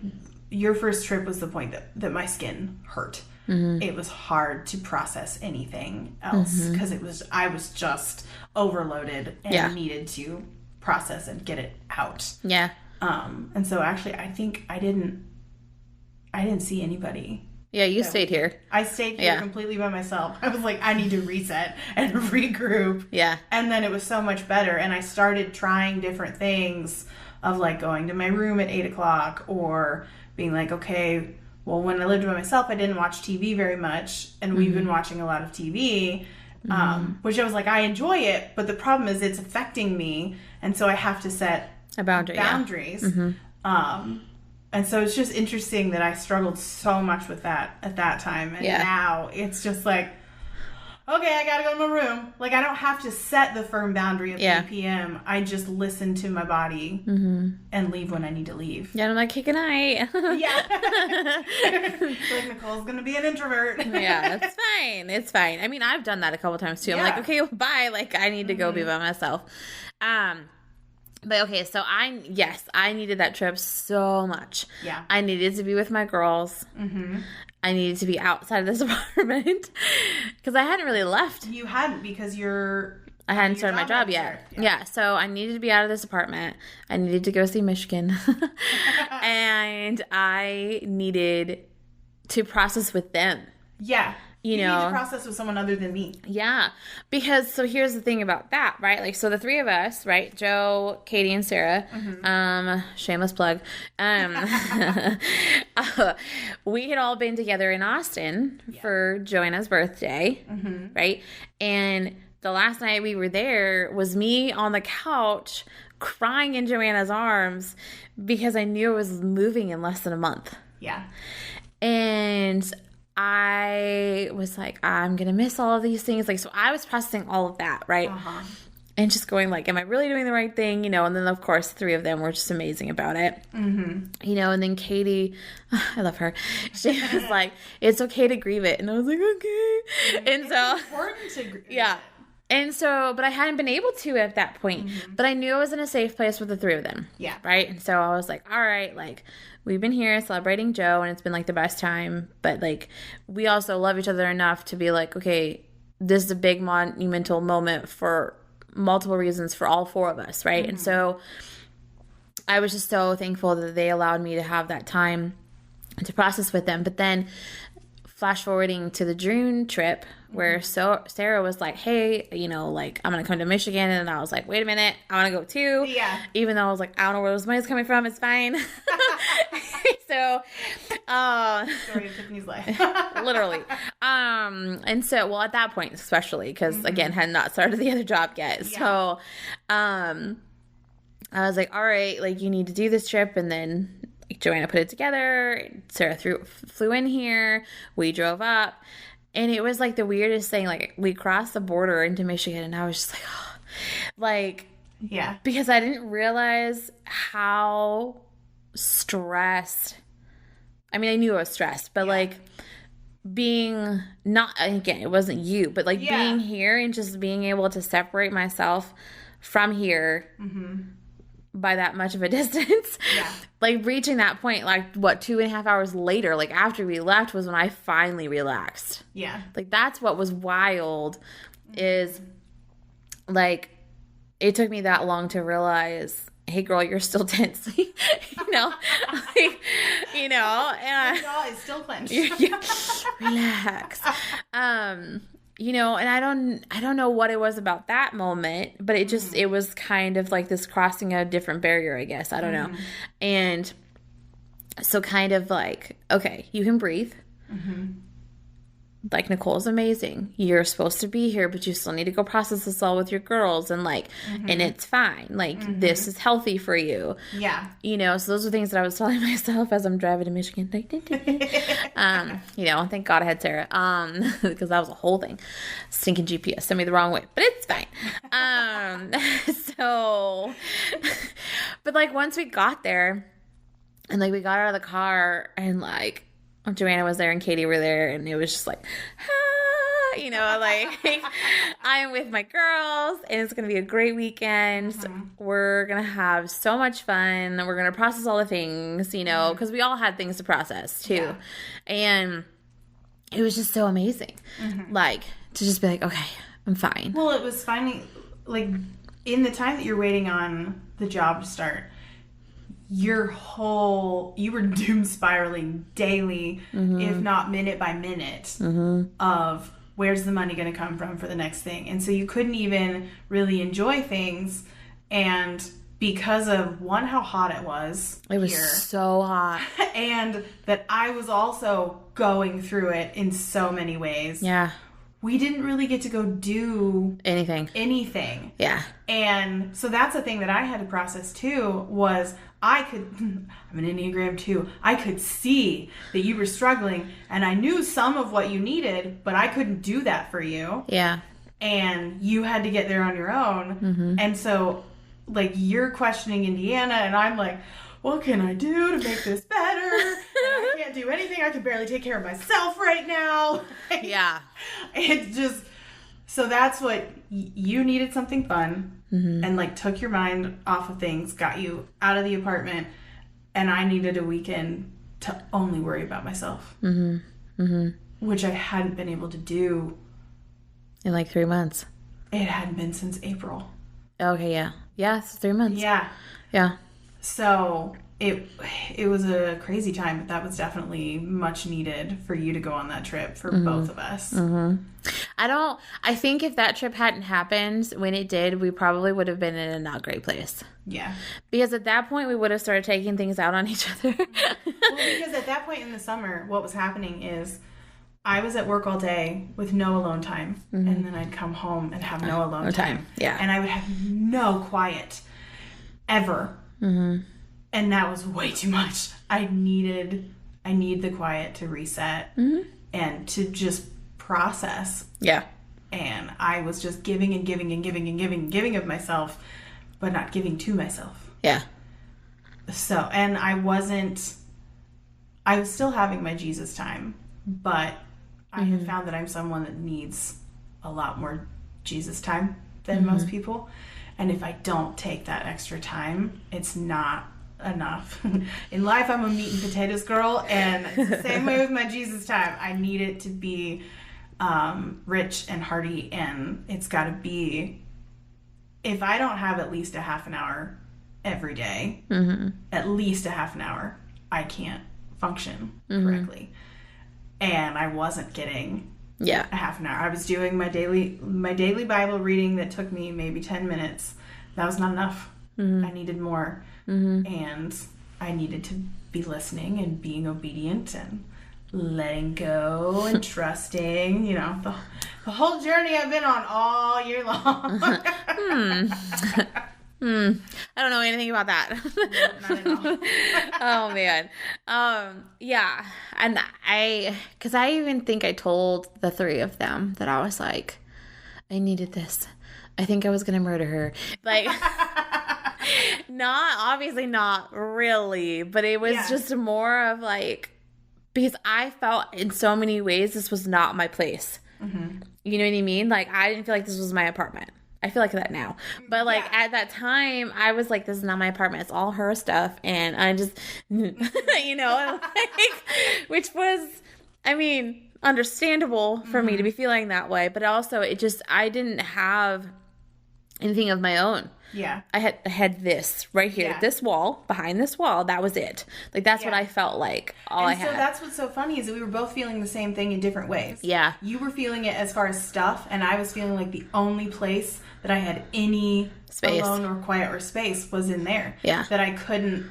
your first trip was the point that my skin hurt. Mm-hmm. It was hard to process anything else because I was just overloaded and needed to process and get it out. Yeah. And so actually I think I didn't see anybody. Yeah, you stayed here. I stayed here completely by myself. I was like, I need to reset and regroup. Yeah. And then it was so much better. And I started trying different things of, like, going to my room at 8:00 or being like, okay, well, when I lived by myself, I didn't watch TV very much, and we've been watching a lot of TV, which I was like, I enjoy it, but the problem is it's affecting me, and so I have to set boundaries. Yeah. Mm-hmm. And so it's just interesting that I struggled so much with that at that time, and now it's just like, okay, I gotta go to my room. Like, I don't have to set the firm boundary of 8 p.m. I just listen to my body and leave when I need to leave. Yeah, and I'm like, hey, good night. Like, Nicole's gonna be an introvert. Yeah, it's fine. It's fine. I mean, I've done that a couple times too. I'm like, okay, well, bye. Like, I need to go be by myself. But okay, so I needed that trip so much. Yeah. I needed to be with my girls. Mm-hmm. I needed to be outside of this apartment because I hadn't really left. You hadn't because I hadn't started my job yet. Yeah, so I needed to be out of this apartment. I needed to go see Michigan. And I needed to process with them. Yeah. You need know, to process with someone other than me. Yeah. Because, so here's the thing about that, right? Like, so the three of us, right? Joe, Katie, and Sarah, shameless plug. We had all been together in Austin for Joanna's birthday, right? And the last night we were there was me on the couch crying in Joanna's arms because I knew I was moving in less than a month. Yeah. And I was like, I'm going to miss all of these things. Like, so I was processing all of that, right? Uh-huh. And just going like, am I really doing the right thing? You know, and then of course, the three of them were just amazing about it. Mm-hmm. You know, and then Katie, I love her. She was like, it's okay to grieve it. And I was like, okay. Mm-hmm. And so, it's important to grieve it. And so, but I hadn't been able to at that point. Mm-hmm. But I knew I was in a safe place with the three of them. Yeah. Right? And so I was like, all right, like, we've been here celebrating Joe, and it's been, like, the best time. But, like, we also love each other enough to be like, okay, this is a big monumental moment for multiple reasons for all four of us, right? Mm-hmm. And so I was just so thankful that they allowed me to have that time to process with them. But then flash forwarding to the June trip where Sarah was like, hey, you know, like, I'm going to come to Michigan. And I was like, wait a minute, I want to go too. Yeah. Even though I was like, I don't know where those money's coming from. It's fine. So, story of Tiffany's life. Literally. And so, well, at that point, especially because again, had not started the other job yet. Yeah. So, I was like, all right, like, you need to do this trip. And then like, Joanna put it together. Sarah flew in here. We drove up. And it was like the weirdest thing. Like, we crossed the border into Michigan, and I was just like, oh, like, yeah, because I didn't realize how stressed. I mean, I knew I was stressed, but like being not, again, it wasn't you, but like being here and just being able to separate myself from here by that much of a distance. Yeah. Like reaching that point, like what, 2.5 hours later, like after we left was when I finally relaxed. Yeah. Like that's what was wild is like, it took me that long to realize, hey girl, you're still tense. You know, like, you know, and your jaw is still clenched. Relax. You know, and I don't know what it was about that moment, but it just, it was kind of like this crossing a different barrier, I guess. I don't know. And so kind of like, okay, you can breathe. Like, Nicole's amazing. You're supposed to be here, but you still need to go process this all with your girls. And like, and it's fine. Like, this is healthy for you. Yeah. You know, so those are things that I was telling myself as I'm driving to Michigan. You know, thank God I had Sarah. Because that was a whole thing. Stinking GPS sent me the wrong way, but it's fine. So, but like, once we got there and like, we got out of the car and like, Joanna was there and Katie were there, and it was just like, ah, you know, like I'm with my girls and it's going to be a great weekend. We're going to have so much fun. We're going to process all the things, you know, because we all had things to process too. Yeah. And it was just so amazing. Like, to just be like, okay, I'm fine. Well, it was finally, like, in the time that you're waiting on the job to start, you were doom spiraling daily, if not minute by minute, of where's the money going to come from for the next thing. And so you couldn't even really enjoy things. And because of, one, how hot it was here, so hot. And that I was also going through it in so many ways. Yeah. We didn't really get to go do anything. Yeah. And so that's the thing that I had to process too, was I'm an Enneagram 2. I could see that you were struggling, and I knew some of what you needed, but I couldn't do that for you. Yeah. And you had to get there on your own. And so, like, you're questioning Indiana, and I'm like, what can I do to make this better? And I can't do anything. I can barely take care of myself right now. Yeah. It's just, so that's what, you needed something fun. And like took your mind off of things, got you out of the apartment, and I needed a weekend to only worry about myself, which I hadn't been able to do in like 3 months. It hadn't been since April. Okay, yeah, it's 3 months. Yeah. So it was a crazy time, but that was definitely much needed for you to go on that trip for both of us. I think if that trip hadn't happened when it did, we probably would have been in a not great place. Yeah. Because at that point, we would have started taking things out on each other. Well, because at that point in the summer, what was happening is I was at work all day with no alone time. And then I'd come home and have no alone time. Yeah. And I would have no quiet ever. And that was way too much. I need the quiet to reset and to just process. Yeah. And I was just giving and giving and giving and giving and giving of myself, but not giving to myself. Yeah. So, and I was still having my Jesus time, but I have found that I'm someone that needs a lot more Jesus time than most people. And if I don't take that extra time, it's not enough. In life, I'm a meat and potatoes girl, and it's the same way with my Jesus time. I need it to be rich and hearty, and it's got to be, if I don't have at least a half an hour every day, at least a half an hour, I can't function correctly. And I wasn't getting a half an hour. I was doing my daily Bible reading that took me maybe 10 minutes. That was not enough. I needed more. And I needed to be listening and being obedient and letting go and trusting, you know, the whole journey I've been on all year long. I don't know anything about that. No, not at all. Oh man. Yeah. And cause I even think I told the three of them that I was like, I needed this. I think I was going to murder her. Like, obviously not really, but it was just more of like because I felt in so many ways this was not my place. Mm-hmm. You know what I mean? Like, I didn't feel like this was my apartment. I feel like that now. But, like, at that time, I was like, this is not my apartment. It's all her stuff. And I just, you know, like, which was, I mean, understandable for me to be feeling that way. But also, I didn't have anything of my own. Yeah. I had this right here, this wall, behind this wall. That was it. Like, that's what I felt like I had. So that's what's so funny is that we were both feeling the same thing in different ways. Yeah. You were feeling it as far as stuff, and I was feeling like the only place that I had any space, alone or quiet or space, was in there. Yeah. That I couldn't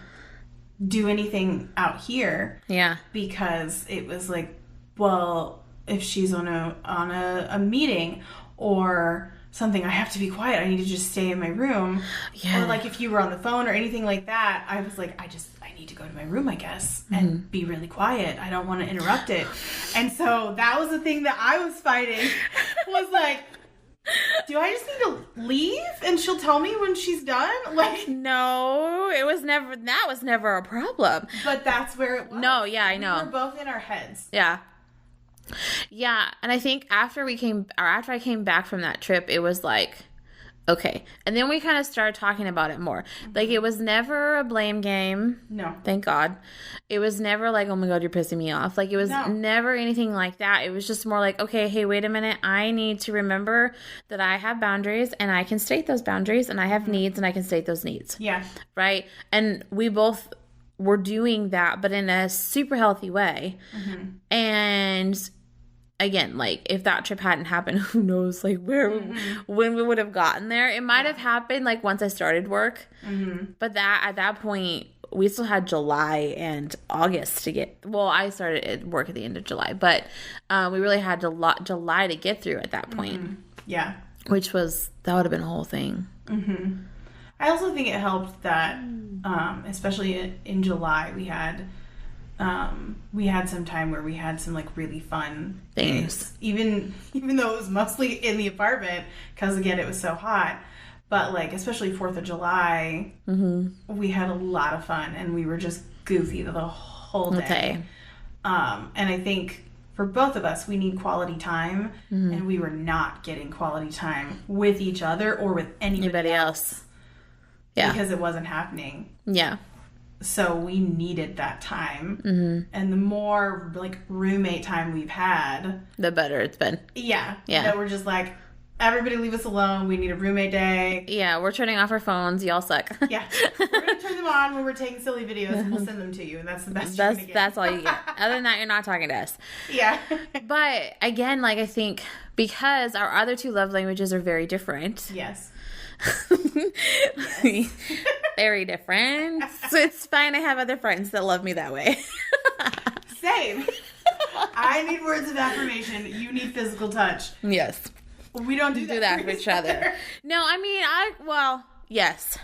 do anything out here. Yeah. Because it was like, well, if she's on a meeting or something, I have to be quiet. I need to just stay in my room. Yeah. Or like if you were on the phone or anything like that, I was like, I need to go to my room, I guess, and be really quiet. I don't want to interrupt it. And so that was the thing that I was fighting, was like, do I just need to leave and she'll tell me when she's done? Like, no, that was never a problem. But that's where it was. No, yeah, I know. We were both in our heads. Yeah. Yeah, and I think after I came back from that trip, it was like, okay. And then we kind of started talking about it more. Like, it was never a blame game. No. Thank God. It was never like, oh my God, you're pissing me off. Like, it was never anything like that. It was just more like, okay, hey, wait a minute. I need to remember that I have boundaries and I can state those boundaries, and I have needs and I can state those needs. Yeah. Right? And we both were doing that, but in a super healthy way. Mm-hmm. And again, like, if that trip hadn't happened, who knows, like, when we would have gotten there. It might have happened, like, once I started work. Mm-hmm. But at that point, we still had July and August to get... Well, I started at work at the end of July. But we really had July to get through at that point. Mm-hmm. Yeah. Which was... That would have been a whole thing. Mm-hmm. I also think it helped that, especially in July, we had some time where we had some, like, really fun things. Even though it was mostly in the apartment, because, again, it was so hot. But, like, especially 4th of July, we had a lot of fun, and we were just goofy the whole day. Okay. And I think for both of us, we need quality time, and we were not getting quality time with each other or with anybody else. Yeah. Because it wasn't happening. Yeah. So we needed that time. Mm-hmm. And the more, like, roommate time we've had, the better it's been. Yeah. Yeah. That we're just like, everybody leave us alone. We need a roommate day. Yeah, we're turning off our phones. Y'all suck. Yeah. We're going to turn them on when we're taking silly videos, and we'll send them to you. And that's the best you're gonna get. That's all you get. Other than that, you're not talking to us. Yeah. But, again, like, I think because our other two love languages are very different. Yes. Yes. Very different. So it's fine. I have other friends that love me that way. Same. I need words of affirmation. You need physical touch. Yes. We don't do that for each other. No, I mean, yes.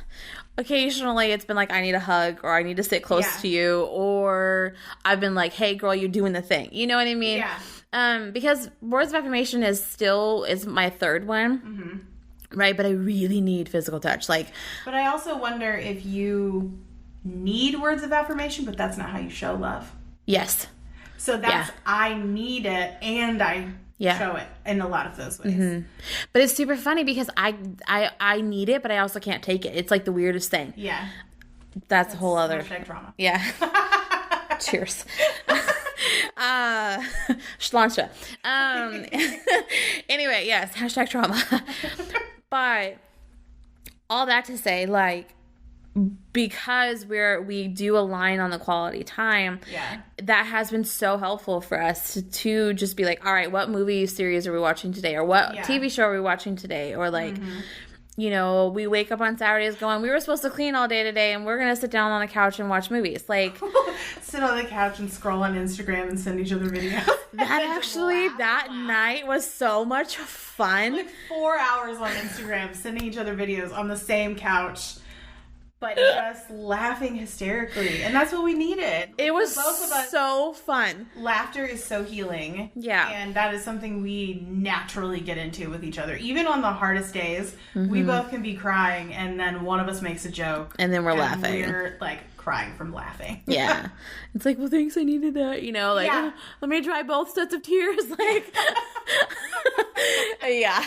Occasionally it's been like, I need a hug, or I need to sit close to you, or I've been like, hey girl, you're doing the thing. You know what I mean? Yeah. Because words of affirmation is my third one. Mm-hmm. Right, but I really need physical touch. But I also wonder if you need words of affirmation, but that's not how you show love. Yes. So that's, I need it, and I show it in a lot of those ways. Mm-hmm. But it's super funny because I need it, but I also can't take it. It's like the weirdest thing. Yeah. That's a whole other... Drama. Yeah. Cheers. Schlancha. Anyway, yes, hashtag trauma. But all that to say, like, because we do align on the quality time, that has been so helpful for us to just be like, all right, what movie series are we watching today? Or what TV show are we watching today? Or, like, you know, we wake up on Saturdays going, we were supposed to clean all day today, and we're going to sit down on the couch and watch movies. Like, sit on the couch and scroll on Instagram and send each other videos. That night was so much fun. Like 4 hours on Instagram, sending each other videos on the same couch, but just laughing hysterically. And that's what we needed. It was both of us, so fun. Laughter is so healing. Yeah. And that is something we naturally get into with each other. Even on the hardest days, we both can be crying, and then one of us makes a joke. And then we're laughing. We're, like, crying from laughing. Yeah. It's like, well, thanks, I needed that. You know, like, let me dry both sets of tears. Like, yeah.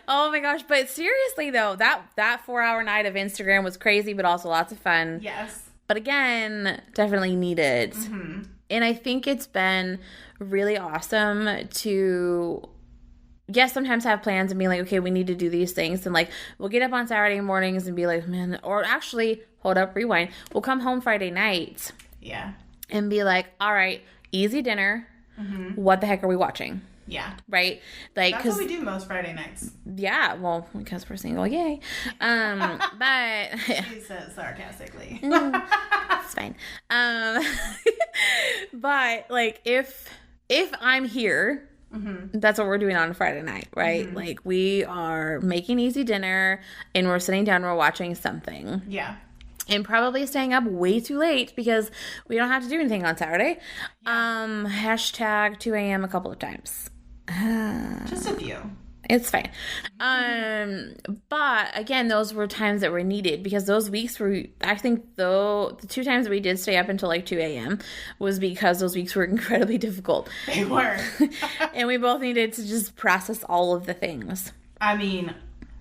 Oh my gosh. But seriously, though, that 4-hour night of Instagram was crazy, but also lots of fun. Yes. But again, definitely needed. Mm-hmm. And I think it's been really awesome to, yes, sometimes have plans and be like, okay, we need to do these things. And like, we'll get up on Saturday mornings and be like, man, or actually, hold up, rewind. We'll come home Friday night. Yeah. And be like, all right, easy dinner. Mm-hmm. What the heck are we watching? Yeah. Right? Like, that's what we do most Friday nights. Yeah. Well, because we're single. Yay. But. She says sarcastically. It's fine. But like, if I'm here, mm-hmm. that's what we're doing on Friday night, right? Mm-hmm. Like, we are making easy dinner and we're sitting down and we're watching something. Yeah. And probably staying up way too late because we don't have to do anything on Saturday. Yeah. Hashtag 2 a.m. a couple of times. Just a few. It's fine. But again, those were times that were needed because those weeks were, I think though, the 2 times that we did stay up until like 2 a.m. was because those weeks were incredibly difficult. They were. And we both needed to just process all of the things. I mean,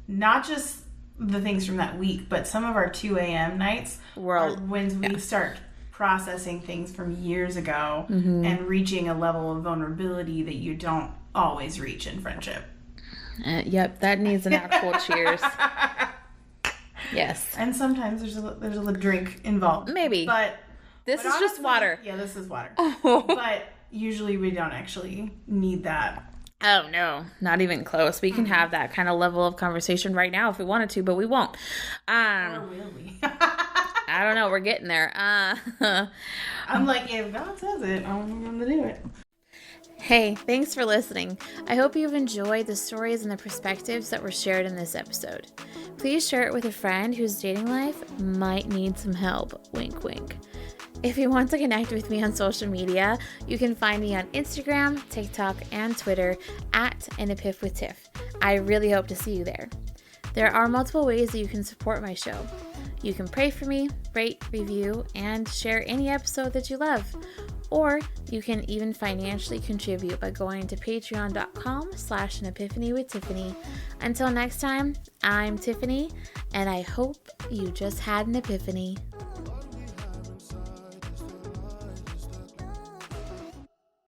not just the things from that week, but some of our 2 a.m. nights are when we start processing things from years ago mm-hmm. and reaching a level of vulnerability that you don't always reach in friendship. Yep, that needs an actual cheers. Yes. And sometimes there's a drink involved. Maybe. But this is honestly, just water. Yeah, this is water. But usually we don't actually need that. Oh, no. Not even close. We can have that kind of level of conversation right now if we wanted to, but we won't. Or will we? I don't know. We're getting there. I'm like, if God says it, I'm going to do it. Hey, thanks for listening. I hope you've enjoyed the stories and the perspectives that were shared in this episode. Please share it with a friend whose dating life might need some help. Wink, wink. If you want to connect with me on social media, you can find me on Instagram, TikTok, and Twitter at An Epiphany with Tiff. I really hope to see you there. There are multiple ways that you can support my show. You can pray for me, rate, review, and share any episode that you love. Or you can even financially contribute by going to patreon.com/An Epiphany with Tiffany. Until next time, I'm Tiffany, and I hope you just had an epiphany.